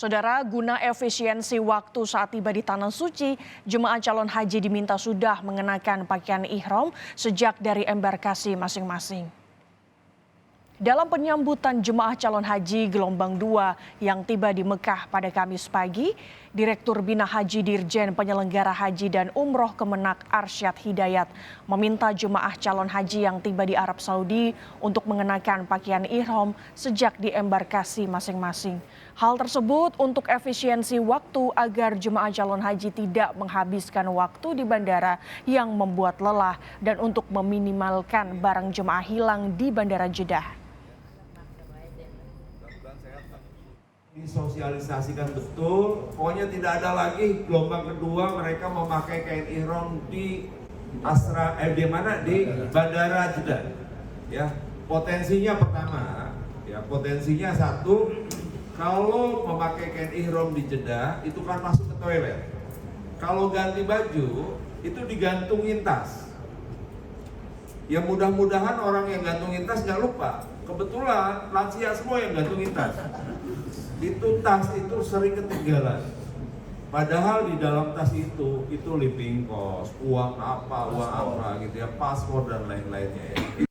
Saudara, guna efisiensi waktu saat tiba di Tanah Suci, jemaah calon haji diminta sudah mengenakan pakaian ihram sejak dari embarkasi masing-masing. Dalam penyambutan jemaah calon haji gelombang 2 yang tiba di Mekah pada Kamis pagi, Direktur Bina Haji Dirjen Penyelenggara Haji dan Umroh Kemenak Arsyad Hidayat meminta jemaah calon haji yang tiba di Arab Saudi untuk mengenakan pakaian ihram sejak di embarkasi masing-masing. Hal tersebut untuk efisiensi waktu agar jemaah calon haji tidak menghabiskan waktu di bandara yang membuat lelah dan untuk meminimalkan barang jemaah hilang di Bandara Jeddah. Disosialisasikan betul, pokoknya tidak ada lagi gelombang kedua mereka memakai kain ihram di di mana, di Bandara Jeddah. Ya, potensinya pertama, ya potensinya satu, kalau memakai kain ihram di Jeddah itu kan masuk ke toilet. Kalau ganti baju itu digantungin tas. Ya mudah-mudahan orang yang gantungin tas nggak lupa. Kebetulan lansia semua yang gantungin tas. Itu tas itu sering ketinggalan. Padahal di dalam tas itu living cost, uang apa gitu ya, paspor dan lain-lainnya ya.